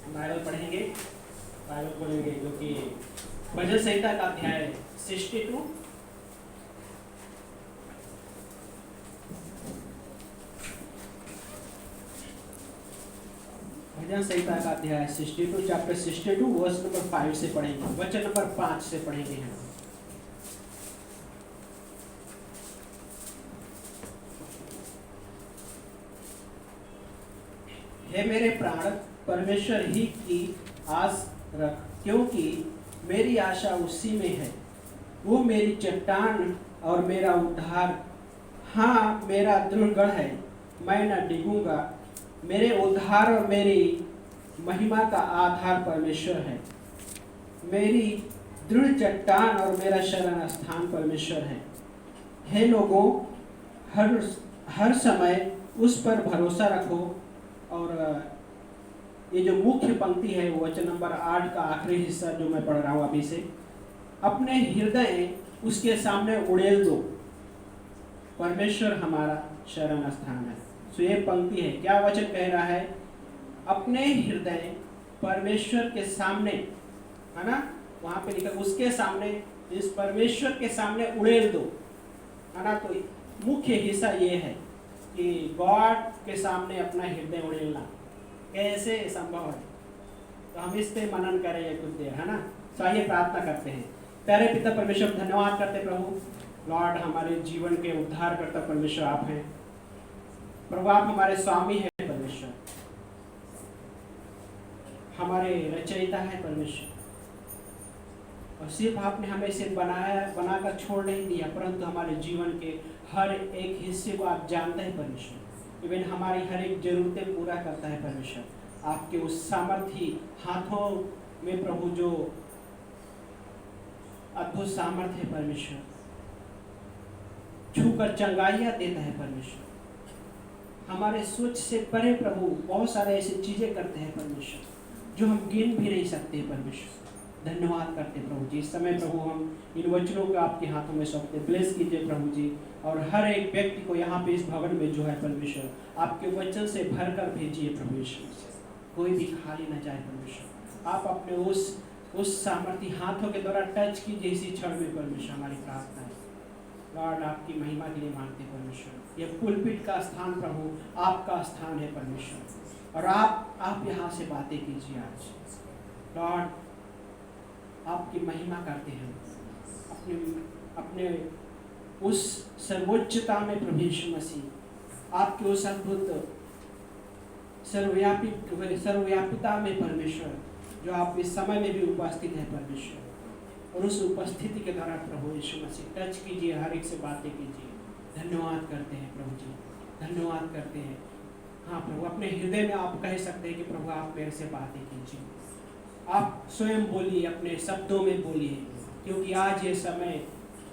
Bible पढ़ेंगे, Bible पढ़ेंगे जो कि भजन संहिता का अध्याय 62। भजन संहिता का अध्याय 62, चैप्टर 62 वर्स नंबर 5 से पढ़ेंगे, वचन नंबर 5 से पढ़ेंगे हम। हे मेरे प्राण, परमेश्वर ही की आस रख, क्योंकि मेरी आशा उसी में है। वो मेरी चट्टान और मेरा उद्धार, हाँ मेरा दृढ़ गढ़ है, मैं न डिगूंगा। मेरे उद्धार और मेरी महिमा का आधार परमेश्वर है। मेरी दृढ़ चट्टान और मेरा शरण स्थान परमेश्वर है। हे लोगों, हर समय उस पर भरोसा रखो। और ये जो मुख्य पंक्ति है वो वचन नंबर 8 का आखिरी हिस्सा जो मैं पढ़ रहा हूँ अभी से, अपने हृदय उसके सामने उड़ेल दो, परमेश्वर हमारा शरण स्थान है। सो ये पंक्ति है, क्या वचन कह रहा है? अपने हृदय परमेश्वर के सामने, है ना, वहां पे लिखा उसके सामने, इस परमेश्वर के सामने उड़ेल दो, है ना। तो मुख्य हिस्सा ये है कि गॉड के सामने अपना हृदय उड़ेलना कैसे संभव है। तो हम इस पे मनन करेंगे कुछ देर, है ना। तो आइए प्रार्थना करते हैं। प्यारे पिता परमेश्वर, धन्यवाद करते प्रभु। लॉर्ड, हमारे जीवन के उद्धार करता परमेश्वर आप हैं प्रभु। आप हमारे स्वामी हैं परमेश्वर, हमारे रचयिता है परमेश्वर। और सिर्फ आपने हमें सिर्फ बनाकर छोड़ नहीं दिया, परंतु हमारे जीवन के हर एक हिस्से को आप जानते हैं परमेश्वर। इवन हमारी हर एक जरूरतें पूरा करता है परमेश्वर। आपके उस सामर्थ्य हाथों में प्रभु जो अद्भुत सामर्थ्य है परमेश्वर, छूकर चंगाइयाँ देता है परमेश्वर। हमारे सोच से परे प्रभु बहुत सारे ऐसी चीजें करते हैं परमेश्वर जो हम गिन भी नहीं सकते परमेश्वर। धन्यवाद करते प्रभु जी। इस समय प्रभु हम इन वचनों को आपके हाथों में सौंपते, ब्लेस कीजिए प्रभु जी। और हर एक व्यक्ति को यहाँ पे इस भवन में जो है परमेश्वर, आपके वचन से भर कर भेजिए प्रभु यीशु। कोई भी खाली न जाए परमेश्वर। आप अपने उस सामर्थ्य हाथों के द्वारा टच कीजिए इसी क्षण में परमेश्वर। हमारी प्रार्थना है लॉर्ड, आपकी महिमा के लिए मांगते परमेश्वर। यह पुलपिट का स्थान प्रभु आपका स्थान है परमेश्वर, और आप यहाँ से बातें कीजिए आज लॉर्ड। आपकी महिमा करते हैं अपने उस सर्वोच्चता में प्रभु यीशु मसीह, आपके उस अद्भुत सर्वव्यापिता में परमेश्वर, जो आप इस समय में भी उपस्थित है परमेश्वर। और उस उपस्थिति के द्वारा प्रभु यीशु मसीह टच कीजिए, हर एक से बातें कीजिए। धन्यवाद करते हैं प्रभु जी, धन्यवाद करते हैं। हाँ प्रभु, अपने हृदय में आप कह सकते हैं कि प्रभु आप मेरे से बातें कीजिए। आप स्वयं बोलिए, अपने शब्दों में बोलिए, क्योंकि आज ये समय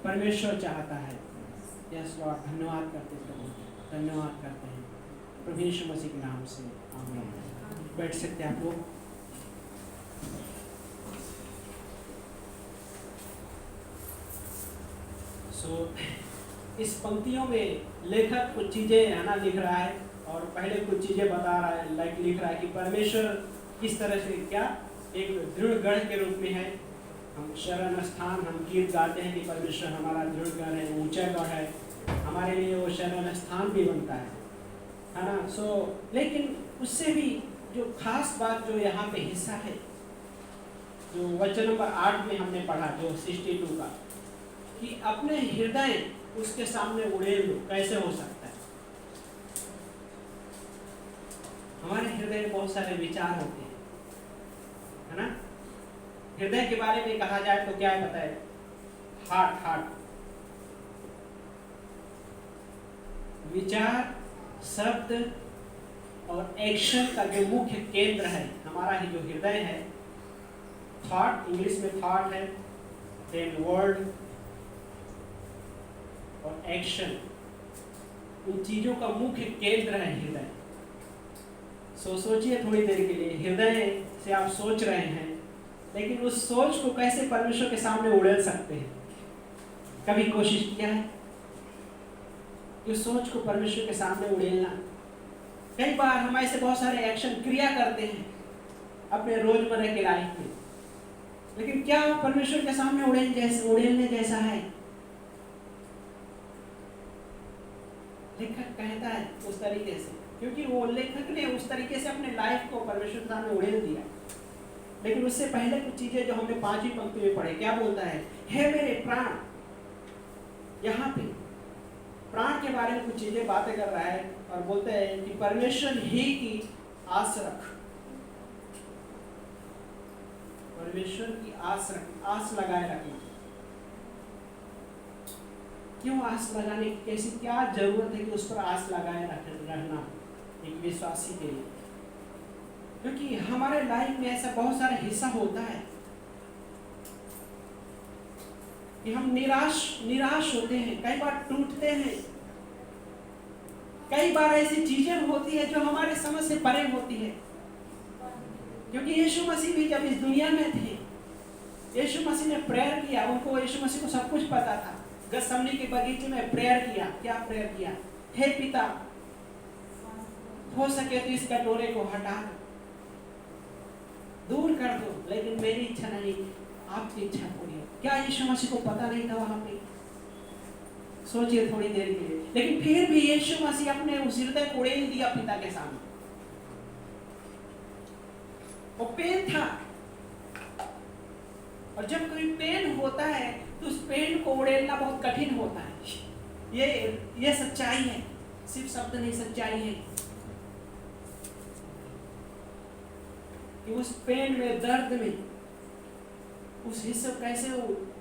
परमेश्वर चाहता है। यस लॉर्ड, धन्यवाद करते प्रभु, धन्यवाद करते हैं प्रभु यीशु मसीह के नाम से, आमीन। बैठ सकते हैं आप लोग। इस पंक्तियों में लेखक कुछ चीजें है ना लिख रहा है, और पहले कुछ चीजें बता रहा है, लिख रहा है कि परमेश्वर किस तरह से, क्या एक दृढ़ गढ़ के रूप में है। हम शरण स्थान, हम गीत गाते हैं कि परमेश्वर हमारा दृढ़ गढ़ है, ऊंचा गढ़ है, हमारे लिए वो शरण स्थान भी बनता है ना। लेकिन उससे भी जो खास बात जो यहाँ पे हिस्सा है, जो वचन नंबर 8 में हमने पढ़ा, जो 62 का, कि अपने हृदय उसके सामने उड़ेल दो। कैसे हो सकता है? हमारे हृदय में बहुत सारे विचार होते हैं, है ना। हृदय के बारे में कहा जाए तो क्या है पता है? हार्ट, विचार, शब्द और एक्शन का जो मुख्य केंद्र है हमारा ही जो हृदय है। थॉट, इंग्लिश में थॉट है, देन वर्ड और एक्शन, उन चीजों का मुख्य केंद्र है हृदय। सोचिए थोड़ी देर के लिए, हृदय से आप सोच रहे हैं, लेकिन उस सोच को कैसे परमेश्वर के सामने उड़ेल सकते हैं? कभी कोशिश किया है उस सोच को परमेश्वर के सामने उड़ेलना? कई बार हम ऐसे बहुत सारे एक्शन, क्रिया करते हैं अपने रोजमर्रा की लाइफ में। लेकिन क्या परमेश्वर के सामने उड़ेलने जैसा है? लेखक कहता है उस तरीके से, क्योंकि वो लेखक ने उस तरीके से अपने लाइफ को परमेश्वर के सामने उड़ेल दिया। लेकिन उससे पहले कुछ चीजें जो हमने 5वीं पंक्ति में पढ़े, क्या बोलता है? हे मेरे प्राण, यहाँ पे प्राण के बारे में कुछ चीजें बातें कर रहा है और बोलते हैं कि परमेश्वर ही की आस रख, परमेश्वर की आस रख, आस लगाए रखना। क्यों आस लगाने की, कैसी क्या जरूरत है कि उस पर आस लगाए रहना एक विश्वासी के लिए? क्योंकि हमारे लाइफ में ऐसा बहुत सारा हिस्सा होता है कि हम निराश होते हैं, कई बार टूटते हैं, कई बार ऐसी चीजें होती है जो हमारे समझ से परे होती है। क्योंकि यीशु मसीह भी जब इस दुनिया में थे, यीशु मसीह ने प्रेयर किया, उनको यीशु मसीह को सब कुछ पता था। गतसमनी के बगीचे में प्रेयर किया, क्या प्रेयर किया? हे पिता, हो सके तो इस कटोरे को हटा दो, दूर कर दो, लेकिन मेरी इच्छा नहीं, आपकी इच्छा पूरी हो। क्या यीशु मसीह को पता नहीं था वहां पे? सोचिए थोड़ी देर के लिए। लेकिन फिर भी यीशु मसीह अपने उस हृदय को उड़ेल दिया पिता के सामने। वो पेन था, और जब कोई पेन होता है तो उस पेन को उड़ेलना बहुत कठिन होता है। ये सच्चाई है, सिर्फ शब्द नहीं, सच्चाई है कि उस पेन में, दर्द में, उस हिस्से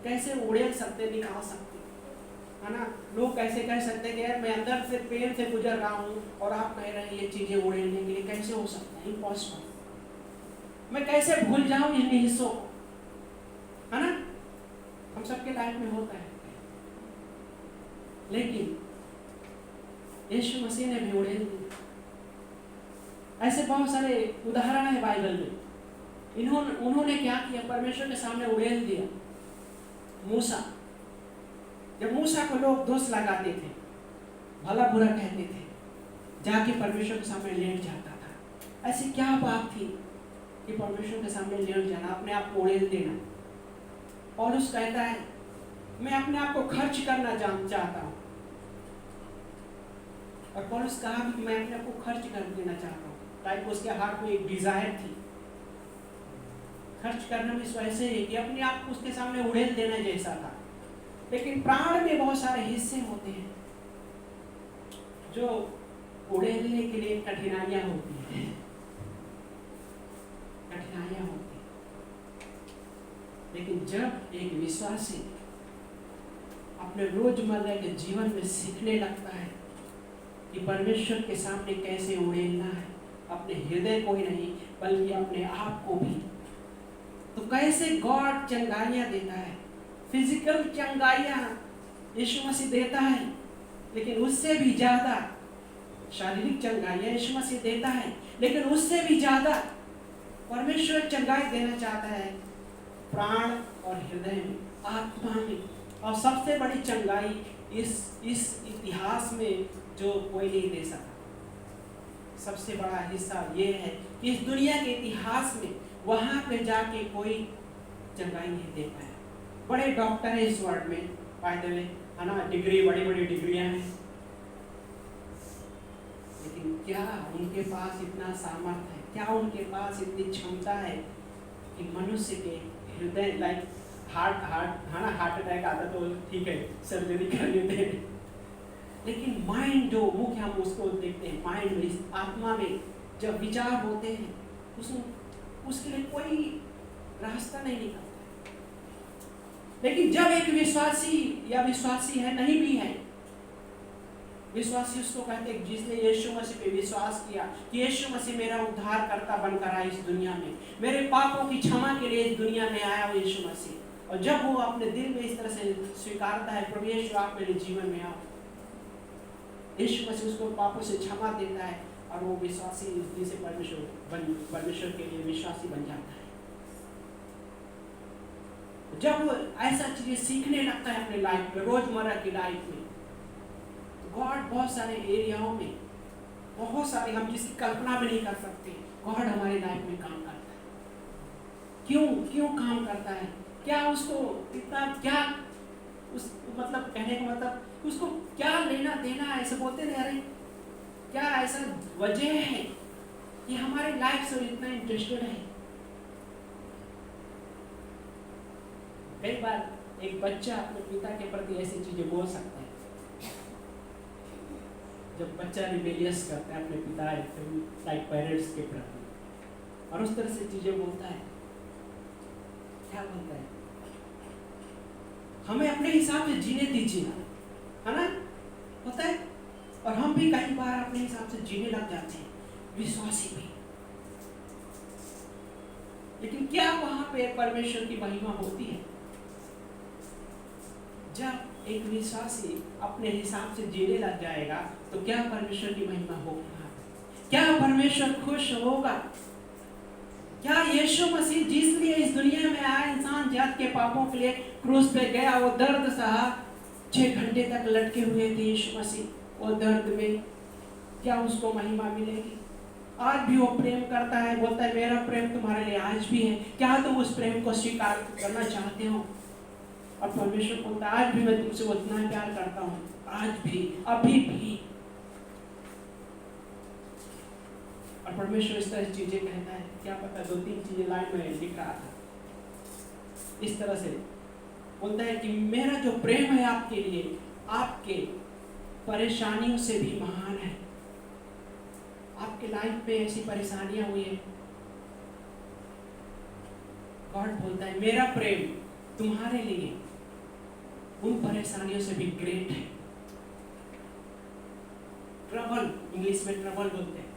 कैसे उड़ेल सकते, निकाल सकते, है ना? लोग कैसे कह सकते कि यार मैं अंदर से पेन से गुजर रहा हूँ और आप कह रहे हैं ये चीजें उड़ेलने के लिए, कैसे हो सकता है? इम्पॉसिबल। मैं कैसे भूल जाऊं इन हिस्सों को, है ना? हम सबके लाइफ में होता है। लेकिन यीशु मसीह ने भी उड़ेल दिया। ऐसे बहुत सारे उदाहरण है बाइबल में। उन्होंने क्या किया? परमेश्वर के सामने उड़ेल दिया। मूसा, जब मूसा को लोग दोष लगाते थे, भला बुरा कहते थे, जाके परमेश्वर के सामने लेट जाता था। ऐसी क्या बात थी कि परमेश्वर के सामने लेट जाना, अपने आप को उड़ेल देना? पौलुस कहता है मैं अपने आप को खर्च करना चाहता हूँ, और पौलुस कहा भी कि मैं अपने आप को खर्च कर देना चाहता हूँ। लाइक उसके हार्ट में एक डिजायर थी, खर्च करना भी वैसे ही कि अपने आप को उसके सामने उड़ेल देना जैसा था। लेकिन प्राण में बहुत सारे हिस्से होते हैं जो उड़ेलने के लिए कठिनाइयां होती हैं, कठिनाइयां होती हैं। लेकिन जब एक विश्वासी अपने रोजमर्रा के जीवन में सीखने लगता है कि परमेश्वर के सामने कैसे उड़ेलना है, अपने हृदय को ही नहीं बल्कि अपने आप को भी, तो कैसे गॉड चंगाइयां देता है। फिजिकल चंगाइयां यीशु मसीह देता है, लेकिन उससे भी ज्यादा शारीरिक चंगाइयां यीशु मसीह देता है, लेकिन उससे भी ज्यादा परमेश्वर चंगाई देना चाहता है प्राण और हृदय में, आत्मा में। और सबसे बड़ी चंगाई इस इतिहास में जो कोई नहीं दे सका। सबसे बड़ा हिस्सा ये है कि इस दुनिया के इतिहास में वहां पे जाके कोई चंगाई नहीं दे पाया। बड़े डॉक्टर हैं इस वर्ल्ड में, बाय द वे, है ना? डिग्री, बड़ी बड़ी डिग्रियां हैं, लेकिन क्या उनके पास इतना सामर्थ्य है? क्या उनके पास इतनी क्षमता है कि मनुष्य के हृदय, लाइक हार्ट अटैक आता तो ठीक है, सर्जरी कर लेते हैं, लेकिन माइंड जो मुख्य हम उसको देखते हैं, माइंड में, आत्मा में जब विचार होते हैं, उसके लिए कोई रास्ता नहीं निकलता। लेकिन जब एक विश्वासी या विश्वासी है, नहीं भी है विश्वासी, उसको कहते हैं जिसने यीशु मसीह पे विश्वास किया कि यीशु मसीह मेरा उद्धारकर्ता बनकर आया इस दुनिया में, मेरे पापों की क्षमा के लिए इस दुनिया में आया वो यीशु मसीह, और जब वो अपने दिल में इस तरह से स्वीकारता है, प्रभु यीशु आप मेरे जीवन में आओ, यीशु मसीह उसको पापों से क्षमा देता है, और वो विश्वासी इस दिन से परमेश्वर के लिए विश्वासी बन जाता है। जब वो ऐसा चीजें सीखने लगता है अपने लाइफ में, रोजमर्रा की लाइफ में, गॉड बहुत सारे एरियाओं में, बहुत सारे हम जिसकी कल्पना भी नहीं कर सकते, गॉड हमारे लाइफ में काम करता है। क्यों क्यों काम करता है, क्या उसको इतना, क्या उस मतलब कहने का मतलब उसको क्या लेना देना है। ऐसे बोलते नहीं, अरे क्या ऐसा वजह है कि हमारे लाइफ से इतना इंटरेस्टेड है। कई बार एक बच्चा अपने पिता के प्रति ऐसी चीजें बोल सकता है। जब बच्चा रिबेलियस करता है अपने पिता लाइक पेरेंट्स के प्रति और उस तरह से चीजें बोलता है, क्या बोलता है, हमें अपने हिसाब से जीने दीजिए, है ना, होता है। और हम भी कई बार अपने हिसाब से जीने लग जाते हैं, विश्वासी भी। लेकिन क्या वहां पे परमेश्वर की महिमा होती है? जब एक विश्वासी अपने हिसाब से जीने लग जाएगा तो क्या परमेश्वर की महिमा होगी? क्या परमेश्वर खुश होगा? क्या यीशु मसीह जिस लिए इस दुनिया में आया, इंसान जात के पापों के लिए क्रूस पे गया, वो दर्द सहा, 6 घंटे तक लटके हुए थे यीशु मसीह, वो दर्द में क्या उसको महिमा मिलेगी? आज भी वो प्रेम करता है, बोलता है मेरा प्रेम तुम्हारे लिए आज भी है, क्या तुम उस प्रेम को स्वीकार करना चाहते हो? और परमेश्वर बोलता है आज भी मैं तुमसे उतना प्यार करता हूँ, आज भी, अभी भी। और परमेश्वर इस तरह चीजें कहता है, क्या पता 2-3 चीजें लाइन में लिख रहा था, इस तरह से बोलता है कि मेरा जो प्रेम है आपके लिए, आपके परेशानियों से भी महान है। आपके लाइफ में ऐसी परेशानियां हुई है, गॉड बोलता है मेरा प्रेम तुम्हारे लिए उन परेशानियों से भी ग्रेट है। ट्रबल, इंग्लिश में ट्रबल बोलते हैं।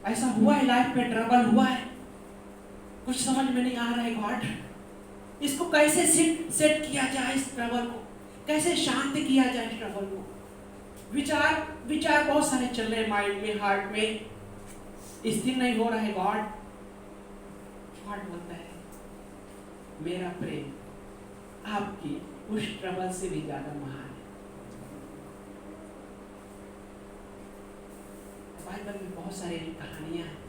ऐसा हुआ है लाइफ में, ट्रबल हुआ है, कुछ समझ में नहीं आ रहा है, गॉड इसको कैसे सेट किया जाए, इस ट्रबल को कैसे शांत किया जाए, इस ट्रबल को। विचार बहुत सारे चल रहे हैं माइंड में, हार्ट में, स्थिर नहीं हो रहा है। गॉड बोलता है मेरा प्रेम आपकी उस ट्रबल से भी ज्यादा महान है। बाइबल में बहुत सारी कहानियां हैं।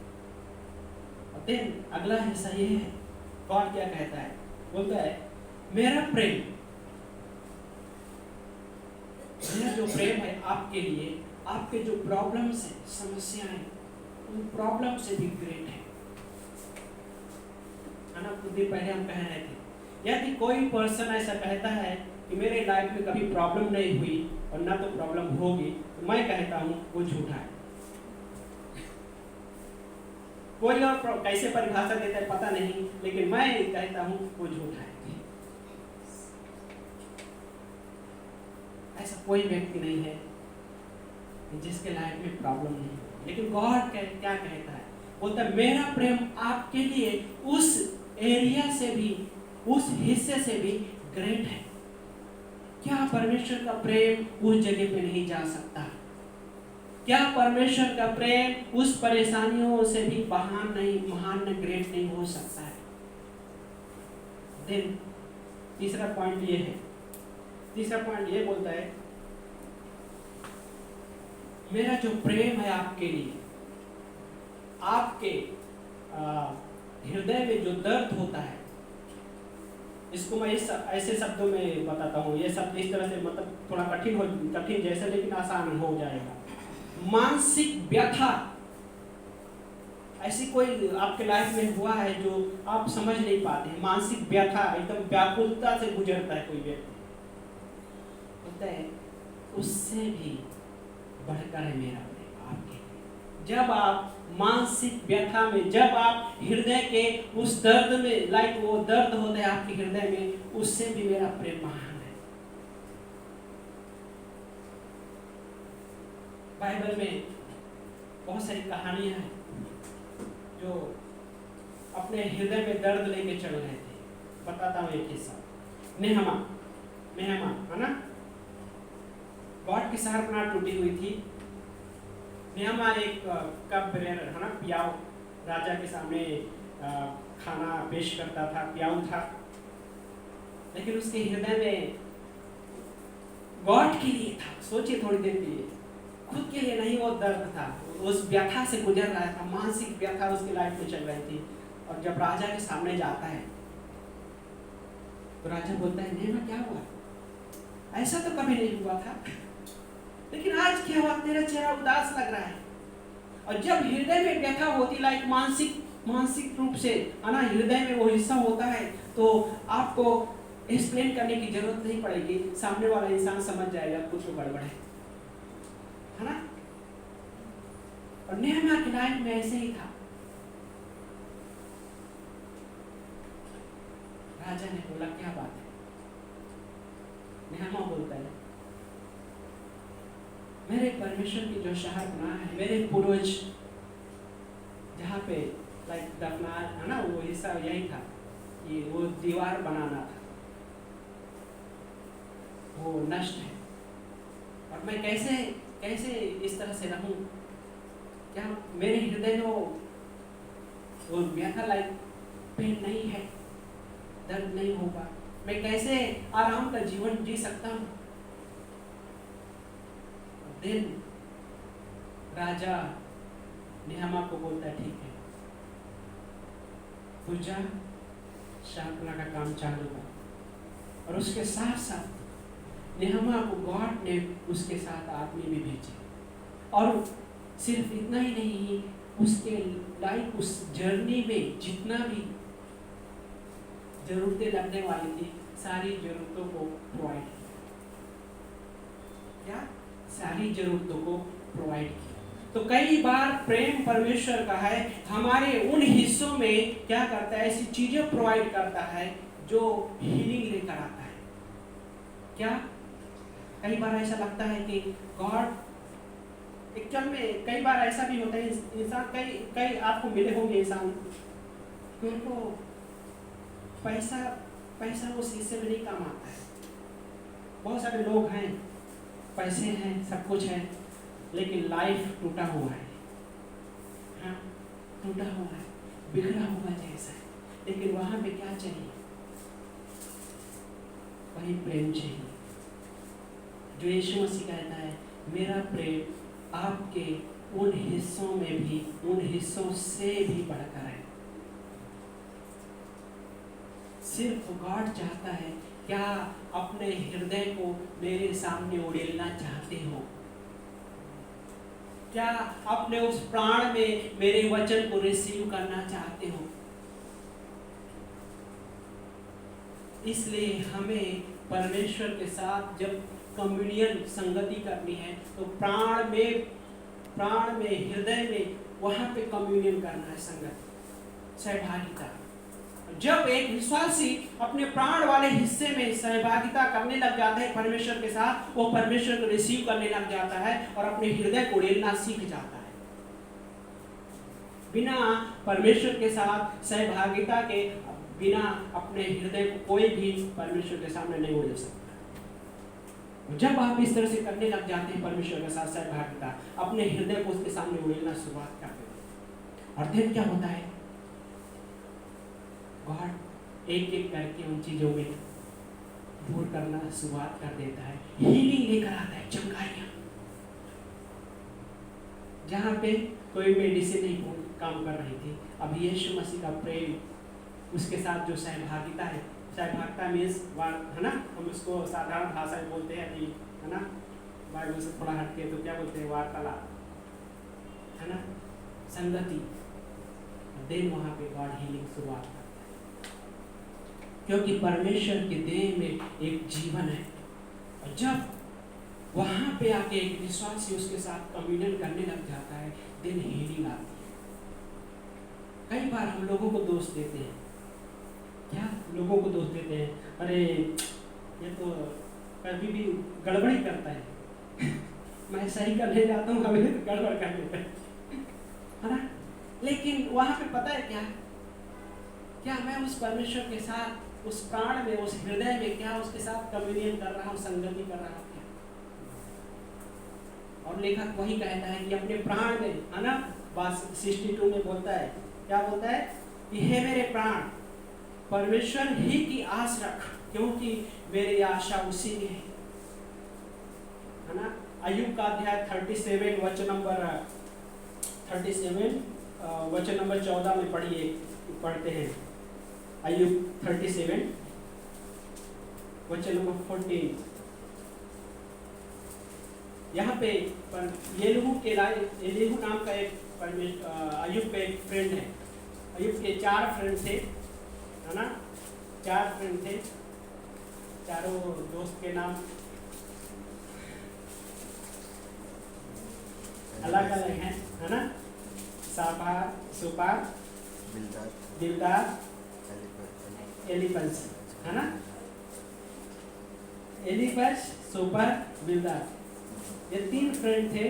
और देन अगला हिस्सा ये है, गॉड क्या कहता है, बोलता है मेरा प्रेम, मेरा जो प्रेम है आपके लिए, आपके जो प्रॉब्लम्स हैं, समस्याएं, उन प्रॉब्लम से भी ग्रेट है ना। कुछ दिन पहले हम कह रहे थे, यदि कोई पर्सन ऐसा कहता है कि मेरे लाइफ में कभी प्रॉब्लम नहीं हुई और ना तो प्रॉब्लम होगी, तो मैं कहता हूँ वो झूठा है। कोई और कैसे परिभाषा देता है पता नहीं, लेकिन मैं कहता हूँ वो झूठा है। ऐसा कोई व्यक्ति नहीं है जिसके लाइफ में प्रॉब्लम नहीं हो। लेकिन गॉड क्या कहता है, बोलता है मेरा प्रेम आपके लिए उस एरिया से भी, उस हिस्से से भी ग्रेट है। क्या परमेश्वर का प्रेम उस जगह पे नहीं जा सकता? क्या परमेश्वर का प्रेम उस परेशानियों से भी महान नहीं, ग्रेट नहीं हो सकता है? देन तीसरा पॉइंट ये है, तीसरा पॉइंट ये बोलता है मेरा जो प्रेम है आपके लिए, आपके हृदय में जो दर्द होता है, इसको मैं ऐसे शब्दों में बताता हूँ। ये शब्द इस तरह से मतलब थोड़ा कठिन जैसे, लेकिन आसान हो जाएगा। मानसिक व्यथा, ऐसी कोई आपके लाइफ में हुआ है जो आप समझ नहीं पाते हैं, मानसिक व्यथा, एकदम व्याकुलता से गुजरता है कोई व्यक्ति, होता है, उससे भी बढ़कर है मेरा प्रेम आपके। जब आप मानसिक व्यथा में, जब आप हृदय के उस दर्द में, लाइक वो दर्द होता है आपके हृदय में, उससे भी मेरा प्रेम महान है। बाइबल में बहुत सारी कहानियां हैं जो अपने हृदय में दर्द लेके चल रहे थे। बताता हूँ एक किस्सा। नेहमा है ना, गॉड की शहरपनाह टूटी हुई थी। नेहमा एक कप बेरर है ना, पियाऊ, राजा के सामने खाना पेश करता था, पियाऊ था। लेकिन उसके हृदय में गॉड के लिए था। सोचिए थोड़ी देर के लिए, खुद के लिए नहीं, वो दर्द था, उस व्यथा से गुजर रहा था, मानसिक व्यथा उसकी लाइफ में चल रही थी। और जब राजा के सामने जाता है तो राजा बोलता है, नेहमा क्या हुआ? ऐसा तो कभी नहीं हुआ था, लेकिन आज क्या हुआ? तेरा चेहरा उदास लग रहा है। और जब हृदय में व्यथा होती, लाइक मानसिक रूप से ना हृदय में वो हिस्सा होता है, तो आपको एक्सप्लेन करने की जरूरत नहीं पड़ेगी, सामने वाला इंसान समझ जाएगा कुछ तो गड़बड़ है ना। और नेहमा की लाइफ में ऐसे ही था। राजा ने बोला, क्या बात है? नेहमा बोलता है, मेरे परमेश्वर की जो शहर बना है, मेरे पूर्वज जहाँ पे लाइक दफना है ना, वो हिस्सा यही था, ये वो दीवार बनाना था, वो नष्ट है। और मैं कैसे इस तरह से रहूं? क्या मेरे हृदय में वो व्यथा लाइक पेन नहीं है, दर्द नहीं होगा? मैं कैसे आराम का जीवन जी सकता हूँ? दिन राजा नेहमा को बोलता है, ठीक है, तू जा, शापना का काम चालू कर। और उसके साथ साथ नेहमा को गॉड ने उसके साथ आदमी भी भेजे। और सिर्फ इतना ही नहीं, उसके लाइफ उस जर्नी में जितना भी जरूरतें लगने वाली थी, सारी जरूरतों को प्रोवाइड किया। सारी जरूरतों को प्रोवाइड किया। तो कई बार प्रेम परमेश्वर का है, हमारे उन हिस्सों में क्या करता है, ऐसी चीजें प्रोवाइड करता है जो हीलिंग लेकर आता है। क्या कई बार ऐसा लगता है कि गॉड एक्चुअल में, कई बार ऐसा भी होता है, इंसान कई आपको मिले होंगे इंसान, उनको पैसा उस हिस्से में नहीं काम आता है। बहुत सारे लोग हैं, पैसे हैं, सब कुछ है, लेकिन लाइफ टूटा हुआ है, हाँ, टूटा हुआ है, बिखरा हुआ जैसा है। लेकिन वहां पे क्या चाहिए? वही प्रेम चाहिए जो यीशु मसीह कहता है, मेरा प्रेम आपके उन हिस्सों में भी, उन हिस्सों से भी बढ़कर है। सिर्फ गॉड चाहता है, क्या अपने हृदय को मेरे सामने उड़ेलना चाहते हो? क्या अपने उस प्राण में मेरे वचन को रिसीव करना चाहते हो? इसलिए हमें परमेश्वर के साथ जब कम्युनियन संगति करनी है, तो प्राण में हृदय में वहां पे कम्युनियन करना है, संगति, सहभागिता। जब एक विश्वासी अपने प्राण वाले हिस्से में सहभागिता करने लग जाता है परमेश्वर के साथ, वो परमेश्वर को रिसीव करने लग जाता है और अपने हृदय को उड़ेलना सीख जाता है। बिना परमेश्वर के साथ सहभागिता के बिना अपने हृदय को कोई भी परमेश्वर के सामने नहीं उड़ेल सकता। जब आप इस तरह से करने लग जाते हैं परमेश्वर के साथ सहभागिता, अपने हृदय को उसके सामने उड़ेलना शुरुआत करते हैं। और फिर क्या होता है? गॉड एक एक करके उन चीजों में दूर करना शुरुआत कर देता है, हीलिंग लेकर आता है, चंगाइयां। जहां पे कोई मेडिसिन नहीं काम कर रही थी, अब यीशु मसीह का प्रेम, उसके साथ जो सहभागिता है, सहभागिता मीन्स है ना, हम उसको साधारण भाषा में बोलते हैं, है ना, बाइबल से थोड़ा हटके तो क्या बोलते हैं, वार्तालाप, है ना, संगति। देन वहां पे गॉड हीलिंग शुरुआत करता है, क्योंकि परमेश्वर के देह में एक जीवन है। और जब वहां पे आके एक विश्वासी उसके साथ कम्युनियन करने लग जाता है, देन हीलिंग आती है। कई बार हम लोगों को दोष देते हैं, क्या लोगों को दोष देते हैं, अरे ये तो कभी भी गड़बड़ ही करता है मैं सही करने जाता हूँ, कभी तो गड़बड़ कर लेता है ना। लेकिन वहां पे पता है क्या मैं उस परमेश्वर के साथ, उस प्राण में, उस हृदय में, क्या उसके साथ कम्युनियन कर रहा हूँ, संगति कर रहा हूँ क्या? और लेखक वही कहता है कि अपने प्राण में, है ना, 62 में बोलता है, क्या बोलता है कि हे मेरे प्राण, परमेश्वर ही की आस रख, क्योंकि मेरी आशा उसी में है ना। अय्यूब का अध्याय 37 वचन नंबर 14 में पढ़िए, पढ़ते हैं अय्यूब 37 वचन नंबर 14। यहाँ पे एलीहू नाम का एक अय्यूब का एक फ्रेंड है। अय्यूब के 4 फ्रेंड थे, है ना, 4 फ्रेंड थे, चारों दोस्त के नाम अलग अलग हैं, है ना, सोपार, बिल्दाद, एलीफज, है ना, एलीफज, सोपार, बिल्दाद, ये 3 फ्रेंड थे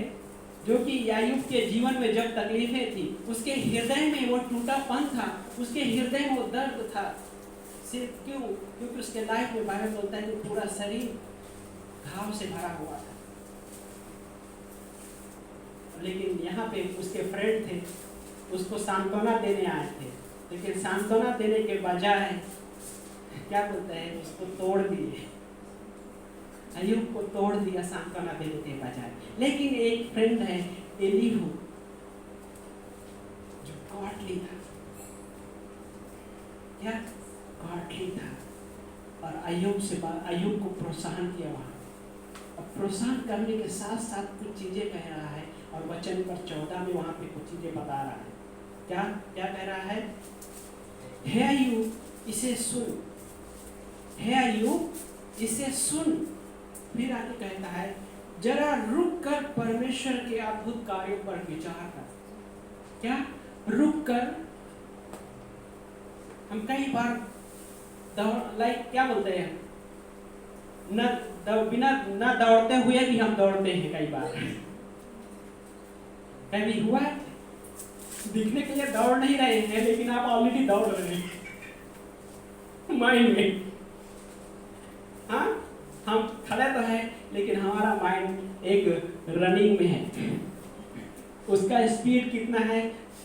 जो कि अय्यूब के जीवन में जब तकलीफें थी, उसके हृदय में वो टूटापन था, उसके हृदय में वो दर्द था। सिर्फ क्यों? क्योंकि उसके लाइफ में बाइबल बोलता है कि पूरा शरीर घाव से भरा हुआ था। लेकिन यहाँ पे उसके फ्रेंड थे, उसको सांत्वना देने आए थे, लेकिन सांत्वना देने के बजाय क्या बोलते हैं, उसको तोड़ दिए। अय्यूब को तोड़ दिया सांत्वना देने के बजाय। लेकिन एक फ्रेंड है एलीहू, जो गॉडली था, क्या गॉडली था, और अय्यूब को प्रोत्साहन किया वहाँ। अब प्रोत्साहन करने के साथ साथ कुछ चीजें कह रहा है, और वचन पर 14 में वहाँ पे कुछ चीजें बता रहा है। क्या क्या कह रहा है? हे अय्यूब इसे सुन, हे अय्यूब इसे सुन। फिर आगे कहता है जरा रुक कर परमेश्वर के अद्भुत कार्यों पर विचार कर। क्या रुक कर? हम कई बार क्या बोलते हैं, बिना न दौड़ते हुए भी हम दौड़ते हैं। कई बार कभी हुआ है, दिखने के लिए दौड़ नहीं रहे हैं, लेकिन आप ऑलरेडी दौड़ रहे हैं माइंड में। हाँ, हम खड़े तो है, लेकिन हमारा माइंड एक रनिंग में है। उसका स्पीड कितना है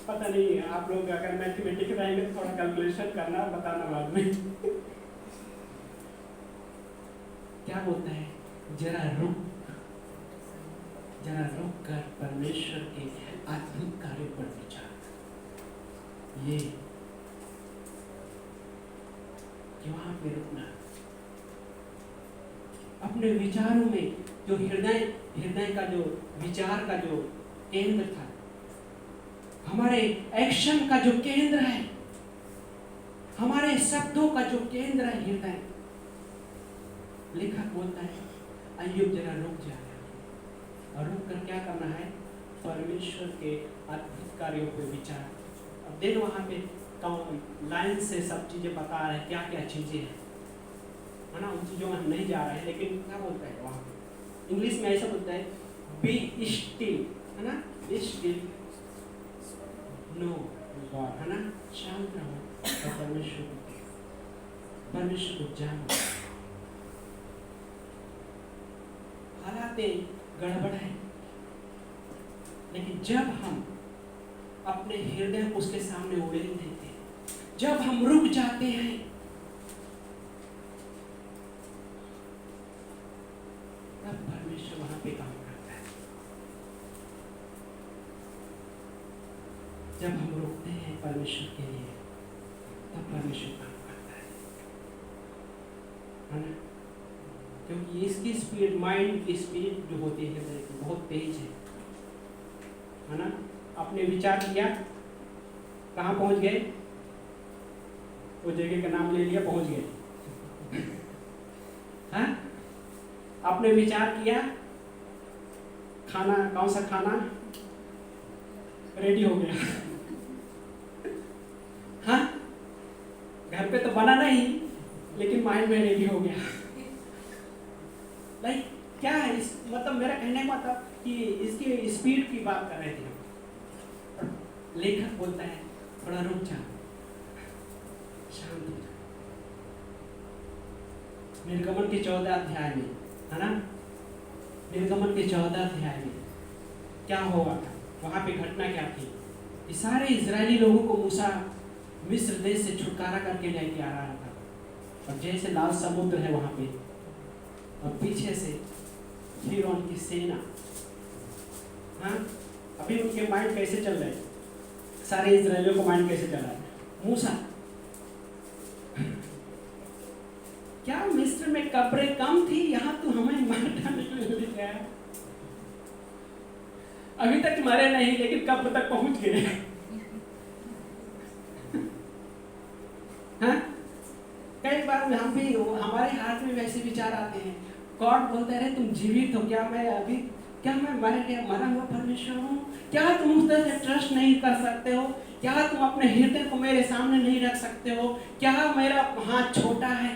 पता नहीं। आप लोग अगर मैथमेटिक्स रहेंगे तो थोड़ा कैलकुलेशन करना, बताना बाद में। क्या बोलता है? जरा रुक कर परमेश्वर के अद्भुत कार्यों पर विचार। ये वहां पे रुकना, अपने विचारों में जो हृदय का जो विचार का जो केंद्र था, हमारे एक्शन का जो केंद्र है, हमारे शब्दों का जो केंद्र है हृदय। लेखक बोलता है अय्यूब जरा रुक जा, और रुक कर क्या करना है? परमेश्वर के अद्भुत कार्यों पर विचार। अब देख वहाँ पे लाइन से सब चीजें बता रहे हैं, क्या क्या चीजें हैं, है ना। उन चीजों में हम नहीं जा रहे हैं, लेकिन क्या बोलता है वहाँ पे? इंग्लिश में ऐसा बोलता है बी स्टिल, है ना, बी स्टिल नो गॉड, है ना, शांत रहो और परमेश्वर को जानो। हालातें गड़बड़ है, लेकिन जब हम अपने हृदय को उसके सामने उड़ेल देते हैं, जब हम रुक जाते हैं, तब परमेश्वर वहां पे काम करता है। जब हम रुकते हैं परमेश्वर के लिए, तब परमेश्वर काम करता है ना। क्योंकि इसकी स्पीड, माइंड की स्पीड जो होती है हृदय की, बहुत तेज है ना। आपने विचार किया, कहाँ पहुंच गए? वो जगह का नाम ले लिया, पहुंच गए। हाँ, आपने विचार किया, खाना कौन सा खाना रेडी हो गया। हाँ, घर पे तो बना नहीं, लेकिन माइंड में रेडी हो गया। लाइक क्या है इस, मतलब मेरा कहने का मतलब कि इसकी स्पीड की बात कर रहे थे हम। लेखक बोलता है थोड़ा रुक जा, शांत हो जा। निर्गमन के 14 अध्याय में, है ना, निर्गमन के 14 अध्याय में क्या हुआ था? वहां पे घटना क्या थी? कि सारे इजरायली लोगों को मूसा मिस्र देश से छुटकारा करके लेके आ रहा था, और जैसे लाल समुद्र है वहां पे, और पीछे से फिर उनकी सेना। हाँ, अभी उनके माइंड कैसे चल रहे हैं? सारे इजरायलियों को माइंड कैसे चल रहा है? मूसा, क्या मिस्र में कब्रें कम थी, यहाँ तो हमें मार डालने ले गया। अभी तक मरे नहीं लेकिन कब्र तक पहुंच गए। हाँ? कई बार हम भी, हमारे हाथ में वैसे विचार आते हैं। गॉड बोलते रहे तुम जीवित हो, क्या मैं मरा हुआ परमेश्वर हूँ? क्या तुम उस तरह से ट्रस्ट नहीं कर सकते हो? क्या तुम अपने हृदय को मेरे सामने नहीं रख सकते हो? क्या मेरा हाथ छोटा है?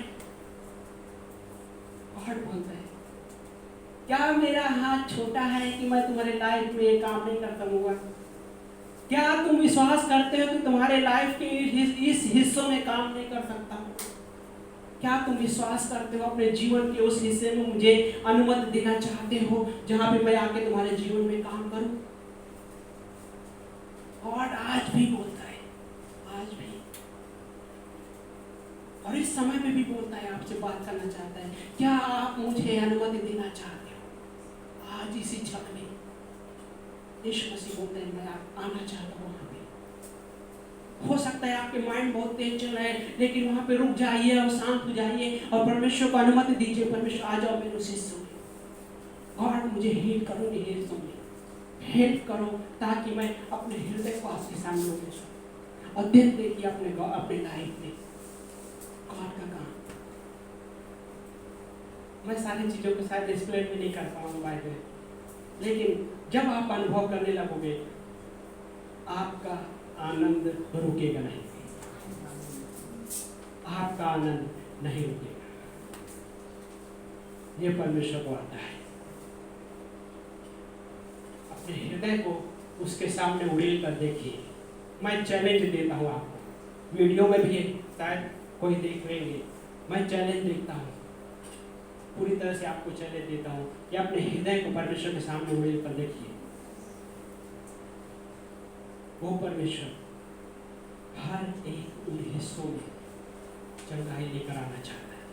गॉड बोलता है क्या मेरा हाथ छोटा है कि मैं तुम्हारे लाइफ में ये काम नहीं कर सकूंगा? क्या तुम विश्वास करते हो कि तुम्हारे लाइफ के इस हिस्सों में काम नहीं कर सकता? क्या तुम विश्वास करते हो अपने जीवन के उस हिस्से में मुझे अनुमति देना चाहते हो जहां पे मैं आके तुम्हारे जीवन में काम करूं? गॉड आज भी बोलता है, आज भी, और इस समय में भी बोलता है, आपसे बात करना चाहता है। क्या आप मुझे अनुमति देना चाहते हो आज इसी क्षण में? यीशु मसीह बोलते हैं मैं आना चाहता हूँ वहां पे। हो सकता है आपके माइंड बहुत तेज चल रहा है, लेकिन वहां पे रुक जाइए और शांत हो जाइए और परमेश्वर को अनुमति दीजिए, परमेश्वर आ जाओ मेरे उस हिस्से में। गॉड मुझे हेल्प करो, मेरे हिस्सों में हेल्प करो ताकि मैं अपने हृदय को आपके सामने ले सकूं और देख देखिए अपने लाइफ में गॉड का काम। मैं सारी चीजों को शायद एक्सप्लेन भी नहीं कर पाऊंगा बाइबल, लेकिन जब आप अनुभव करने लगोगे आपका आनंद रुकेगा नहीं, आपका आनंद नहीं रुकेगा। ये परमेश्वर को आता है। अपने हृदय को उसके सामने उड़ेल कर देखिए। मैं चैलेंज देता हूँ आपको, वीडियो में भी शायद कोई देख लेंगे, मैं चैलेंज देता हूँ, पूरी तरह से आपको चैलेंज देता हूँ कि अपने हृदय को परमेश्वर के सामने उड़ेल कर देखिए। वो परमेश्वर हर एक उन हिस्सों में चंगाई लेकर आना चाहता है,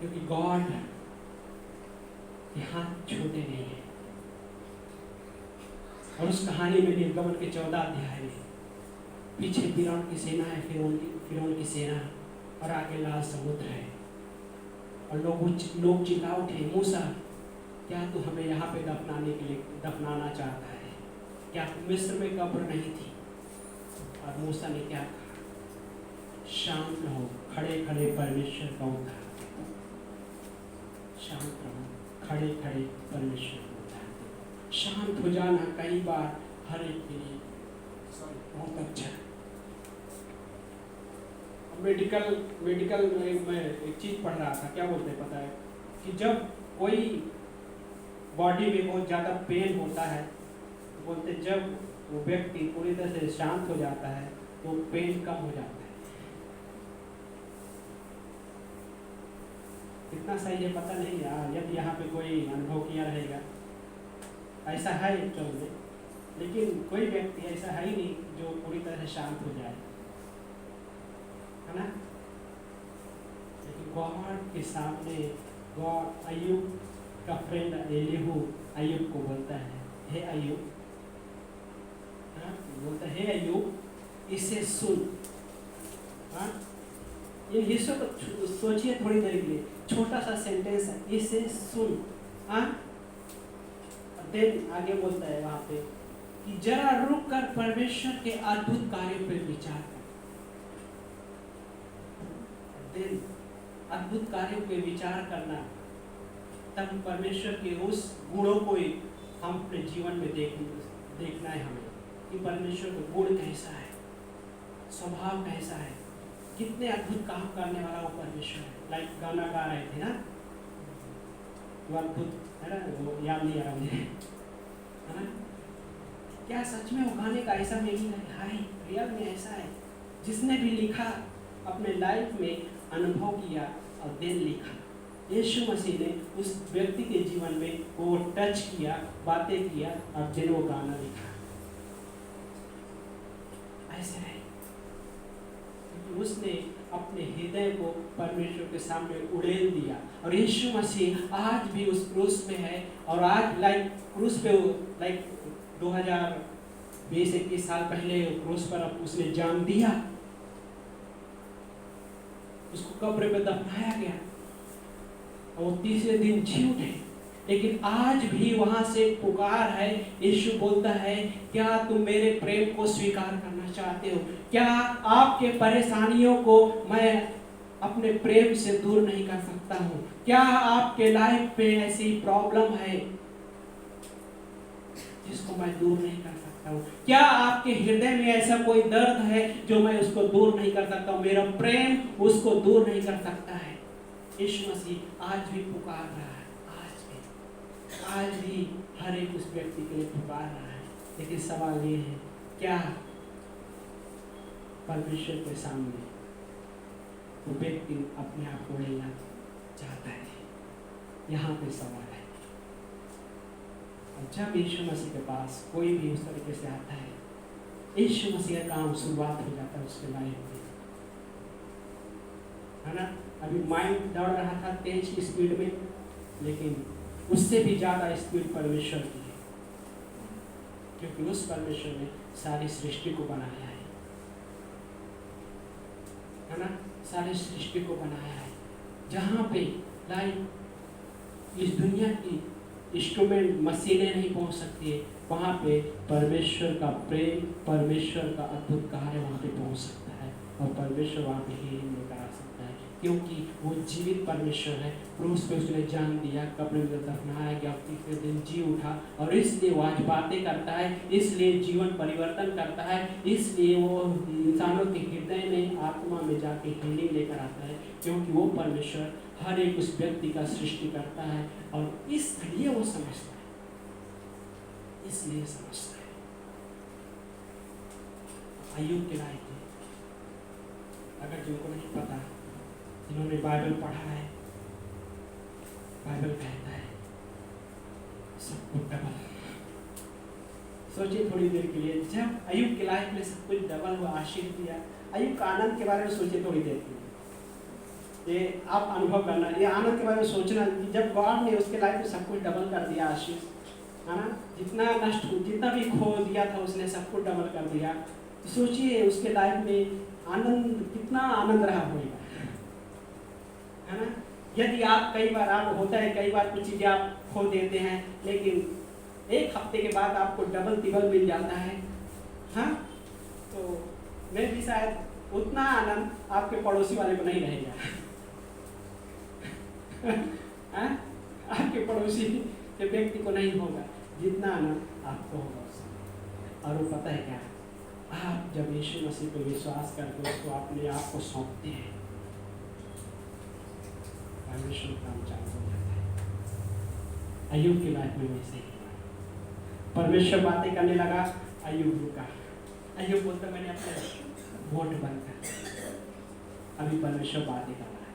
क्योंकि गॉड यहाँ छोटे नहीं है। और उस कहानी में निर्गमन के 14 अध्याय में पीछे फिरौन की सेना है, फिरौन की सेना, और आगे लाल समुद्र है, और लोग चिल्ला उठे, मूसा क्या तू हमें यहाँ पे दफनाना चाहता है? क्या मिस्र में कब्र नहीं थी? और मूसा ने क्या कहा? शांत रहो, खड़े खड़े परमेश्वर का उद्धार। शांत रहो, खड़े खड़े परमेश्वर का उद्धार। शांत हो जाना कई बार हर एक के लिए बहुत अच्छा है। मेडिकल में मैं एक चीज पढ़ रहा था, क्या बोलते हैं पता है, कि जब कोई बॉडी में बहुत ज़्यादा पेन होता है, बोलते जब वो व्यक्ति पूरी तरह से शांत हो जाता है तो पेन कम हो जाता है। कितना सही है पता नहीं यार, यदि यहाँ पे कोई अनुभव किया रहेगा, ऐसा है एक्चुअल में, लेकिन कोई व्यक्ति ऐसा है ही नहीं जो पूरी तरह से शांत हो जाए, है ना? लेकिन गॉड के सामने गॉड अय्यूब का फ्रेंड एलीहू अय्यूब को बोलता है, हे अय्यूब, बोलता है, हे अय्यूब इसे सुन। हाँ, इन हिस्सों को सोचिए थोड़ी देर के लिए, छोटा सा सेंटेंस है, इसे सुन। हाँ, देन आगे बोलता है वहां पे कि जरा रुक कर परमेश्वर के अद्भुत कार्यों पर विचार कर। देन अद्भुत कार्यों पे विचार करना, तब परमेश्वर के उस गुणों को हम अपने जीवन में देखना है हमें, कि परमेश्वर का गुण कैसा है, स्वभाव कैसा है, कितने अद्भुत काम करने वाला वो परमेश्वर है। लाइक गाना गा रहे थे ना, वो अद्भुत है ना, वो याद नहीं आ रहा मुझे, है ना? क्या सच में वो गाने का ऐसा मीनिंग है? हाय, रियल में ऐसा है। जिसने भी लिखा अपने लाइफ में अनुभव किया और देन लिखा। यीशु मसीह ने उस व्यक्ति के जीवन में वो टच किया, बातें किया और देन वो गाना लिखा। ऐसे है, उसने अपने हृदय को परमेश्वर के सामने उड़ेल दिया। और यीशु मसीह आज भी उस क्रूस पे है, और आज लाइक क्रूस पे लाइक 2000 20-21 साल पहले क्रूस पर उसने जान दिया, उसको कब्र पे दफनाया गया और वो तीसरे दिन जी उठे। लेकिन आज भी वहां से पुकार है, यीशु बोलता है, क्या तुम मेरे प्रेम को स्वीकार करना चाहते हो? क्या आपके परेशानियों को मैं अपने प्रेम से दूर नहीं कर सकता हूँ? क्या आपके लाइफ में ऐसी प्रॉब्लम है जिसको मैं दूर नहीं कर सकता हूँ? क्या आपके हृदय में ऐसा कोई दर्द है जो मैं उसको दूर नहीं कर सकता हूँ? मेरा प्रेम उसको दूर नहीं कर सकता है। यीशु मसीह आज भी पुकार रहा है, आज भी हर एक उस व्यक्ति के लिए पुकार रहा है। लेकिन सवाल ये है, क्या परमेश्वर के सामने वो व्यक्ति अपने आप को लेना चाहता है? यहाँ पे सवाल है। जब यीशु मसीह के पास कोई भी उस तरीके से आता है, यीशु मसीह का काम शुरुआत हो जाता है उसके लाइफ में, है ना? अभी माइंड दौड़ रहा था तेज की स्पीड में, लेकिन उससे भी ज्यादा स्पीड परमेश्वर की है, क्योंकि उस परमेश्वर ने सारी सृष्टि को बनाया है ना? सारी सृष्टि को बनाया है। जहाँ पे लाइक इस दुनिया की इंस्ट्रूमेंट मशीनें नहीं पहुँच सकती है, वहाँ पे परमेश्वर का प्रेम, परमेश्वर का अद्भुत कार्य वहाँ पे पहुँच सकता है और परमेश्वर वहाँ पे हीलिंग लेकर आ सकता है, क्योंकि वो जीवित परमेश्वर है। क्रूस पे उसने जान दिया, कब्र में दफनाया गया, तीसरे दिन जी उठा, और इसलिए वो आज बातें करता है, इसलिए जीवन परिवर्तन करता है, इसलिए वो इंसानों के हृदय में, आत्मा में जाके हीलिंग लेकर आता है, क्योंकि वो परमेश्वर हर एक उस व्यक्ति का सृष्टि करता है और इसलिए वो समझता है, इसलिए समझता है। अय्यूब के लायक है, अगर जिनको नहीं पता, जिन्होंने बाइबल पढ़ा है, बाइबल कहता है सब कुछ डबल। सोचिए थोड़ी देर के लिए, जब अय्यूब के लाइफ में सब कुछ डबल हुआ, आशीष दिया, अय्यूब का आनंद के बारे में सोचिए थोड़ी देर के लिए। ये आप अनुभव करना, ये आनंद के बारे में सोचना कि जब गॉड ने उसके लाइफ में सब कुछ डबल कर दिया, आशीष, है ना? जितना नष्ट, जितना भी खो दिया था उसने सब कुछ डबल कर दिया। तो सोचिए उसके लाइफ में आनंद, कितना आनंद रहा होगा, है ना? यदि आप कई बार, आप होता है कई बार कुछ चीज़ें आप खो देते हैं, लेकिन एक हफ्ते के बाद आपको डबल तिबल मिल जाता है, हाँ? तो मैं भी शायद उतना आनंद आपके पड़ोसी वाले को नहीं रहेगा। आपके पड़ोसी के व्यक्ति को नहीं होगा जितना आनंद आपको होगा उसमें। और वो पता है क्या, आप जब यीशु मसीह पर विश्वास करके उसको अपने आप को सौंपते हैं, परमेश्वर काम चालू हो जाता है। अय्यूब की लाइफ में वैसे ही परमेश्वर बातें करने लगा, अय्यूब रुका। अय्यूब बोलता मैंने अपने वोट बंद कर, अभी परमेश्वर बातें कर रहा है।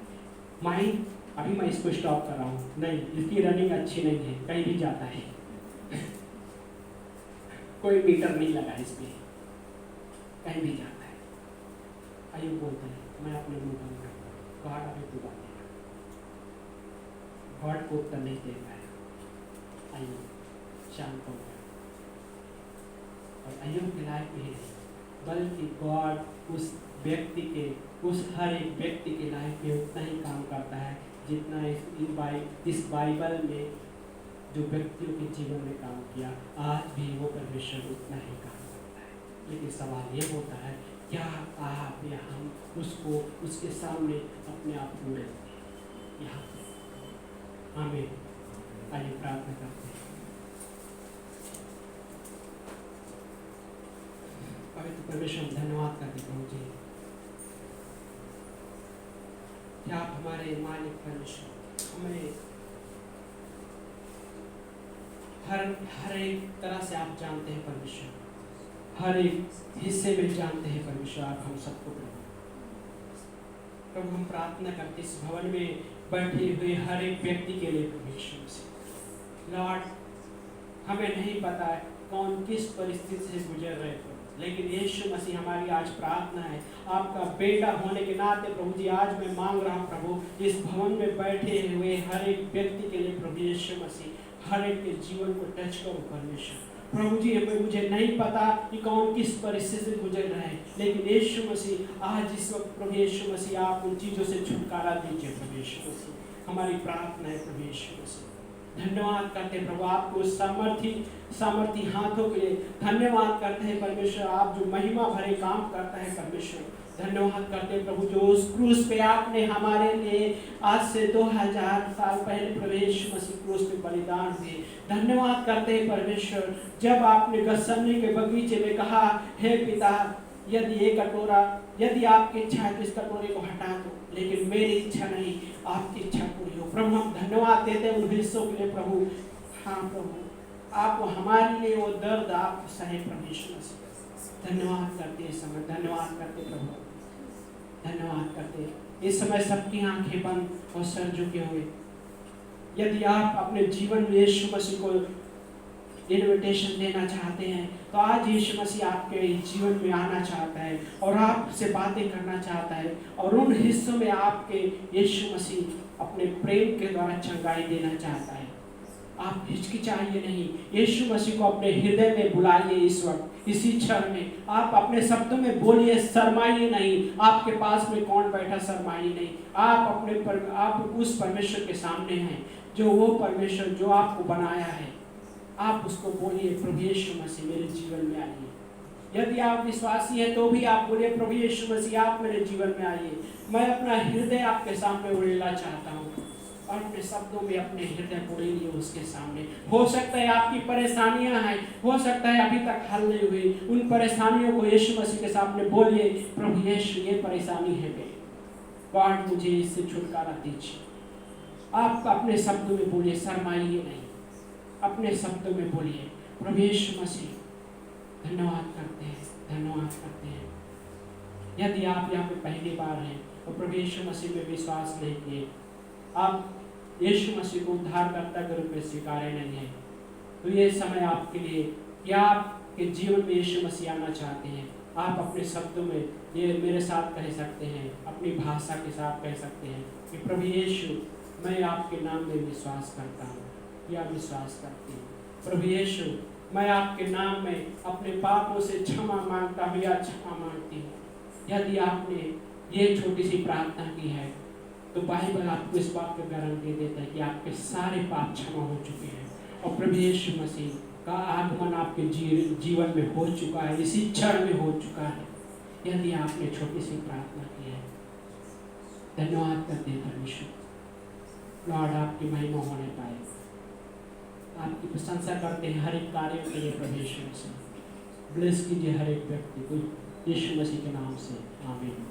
माइंड अभी मैं इसको स्टॉप कर रहा हूँ, नहीं इसकी रनिंग अच्छी नहीं है, कहीं भी जाता है। कोई मीटर नहीं लगा इसमें, कहीं भी जाता है। अय्यूब बोलता है मैं अपने मुंह बंद कर, गॉड अभी तू बातें कर। गॉड को उत्तर नहीं दे पाया, अय्यूब शांत हो गया। और अय्यूब की लाइफ में नहीं, बल्कि गॉड उस व्यक्ति के, उस हर एक व्यक्ति के लाइफ में उतना ही काम करता है जितना इस बाइबल में जो व्यक्तियों के जीवन में काम किया, आज भी वो परमेश्वर उतना ही काम करता है। लेकिन सवाल ये होता है, क्या आप या हम उसको, उसके सामने अपने आप को रखते हैं? यहाँ हमें आइए प्रार्थना करते हैं। पवित्र परमेश्वर धन्यवाद करते प्रभु जी, क्या आप हमारे मालिक परमेश्वर, हमें हर एक तरह से आप जानते हैं परमेश्वर, हर एक हिस्से में जानते हैं परमेश्वर आप हम सबको। प्रभु हम प्रार्थना करते इस भवन में बैठे हुए हर एक व्यक्ति के लिए परमेश्वर से, लॉर्ड हमें नहीं पता है कौन किस परिस्थिति से गुजर रहे थे, लेकिन यीशु मसीह हमारी आज प्रार्थना है, आपका बेटा होने के नाते प्रभु जी आज मैं मांग रहा हूँ प्रभु, इस भवन में बैठे हुए हर एक व्यक्ति के लिए प्रभु यीशु मसीह हर एक के जीवन को टच करो परमेश्वर। प्रभु जी मुझे नहीं पता कि कौन किस परिस्थिति से गुजर रहे हैं, लेकिन यीशु मसीह आज इस वक्त प्रभु यीशु मसीह आप उन चीज़ों से छुटकारा दीजिए प्रभु यीशु मसीह। हमारी प्रार्थना है प्रभु यीशु मसीह। धन्यवाद करते हैं प्रभु आपको सामर्थी हाथों के लिए धन्यवाद करते हैं परमेश्वर, आप जो महिमा भरे काम करता है परमेश्वर। धन्यवाद करते हैं प्रभु जो उस क्रूस पे आपने हमारे लिए आज से 2000 साल पहले प्रभु यीशु मसीह क्रूस पे बलिदान हुए। धन्यवाद करते हैं परमेश्वर, जब आपने गसमनी के बगीचे में कहा, हे पिता यदि आपकी इच्छा है तो इस कटोरे को हटा दो, लेकिन मेरी इच्छा नहीं आपकी इच्छा पूरी हो। प्रभु हम धन्यवाद देते हैं उन हिस्सों के लिए प्रभु। हाँ प्रभु आप हमारे लिए वो दर्द आप सहे परमेश्वर से। धन्यवाद करते इस समय, धन्यवाद करते प्रभु, धन्यवाद करते। इस समय सबकी आंखें बंद और सर झुके हुए, यदि आप अपने जीवन में यीशु मसीह को इन्विटेशन देना चाहते हैं तो आज यीशु मसीह आपके जीवन में आना चाहता है और आपसे बातें करना चाहता है, और उन हिस्सों में आपके यीशु मसीह अपने प्रेम के द्वारा चंगाई देना चाहता है। आप हिचकिचाइए नहीं, यीशु मसीह को अपने हृदय में बुलाइए इस वक्त, इसी क्षण में आप अपने शब्दों में बोलिए, शर्माइए नहीं। आपके पास में कौन बैठा, शर्माइए नहीं। आप उस परमेश्वर के सामने हैं जो वो परमेश्वर जो आपको बनाया है। आप उसको बोलिए, प्रभु यीशु मसीह मेरे जीवन में आइए। यदि आप विश्वासी हैं तो भी आप बोलिए, प्रभु यीशु मसीह आप मेरे जीवन में आइए। मैं अपना हृदय आपके सामने उड़ेलना चाहता हूँ, और अपने शब्दों में अपने हृदय उड़ेलिए उसके सामने। हो सकता है आपकी परेशानियां हैं, हो सकता है अभी तक हल नहीं हुई, उन परेशानियों को यीशु मसीह के सामने बोलिए, प्रभु यीशु ये परेशानी है मेरी, गॉड मुझे इससे छुटकारा दीजिए। आप अपने शब्दों में बोलिए, शर्माइए नहीं, अपने शब्दों में बोलिए, प्रभु यीशु मसीह धन्यवाद करते हैं, धन्यवाद करते हैं। यदि आप यहाँ पे पहली बार हैं और प्रभु यीशु मसीह में विश्वास नहीं किए, आप यीशु मसीह को उद्धारकर्ता के रूप में स्वीकारे नहीं है, तो ये समय आपके लिए, क्या आपके जीवन में यीशु मसीह आना चाहते हैं, आप अपने शब्दों में ये मेरे साथ कह सकते हैं, अपनी भाषा के साथ कह सकते हैं कि प्रभु यीशु मैं आपके नाम में विश्वास करता हूँ या विश्वास करती हूँ। प्रभु यीशु मैं आपके नाम में अपने पापों से क्षमा मांगता हूँ या क्षमा मांगती हूँ। यदि आपने ये छोटी सी प्रार्थना की है तो बाइबल आपको इस बात की गारंटी देता है कि आपके सारे पाप क्षमा हो चुके हैं और प्रभु यीशु मसीह का आगमन आपके जीवन में हो चुका है, इसी क्षण में हो चुका है। यदि आपने छोटी सी प्रार्थना की है, धन्यवाद करते हैं परमेश्वर। लॉर्ड आपकी महिमा होने पाए, आपकी प्रशंसा करते हैं हर एक कार्यों के लिए। प्रभु यीशु मसीह ब्लेस कीजिए हर एक व्यक्ति को यीशु मसीह के नाम से, आमीन।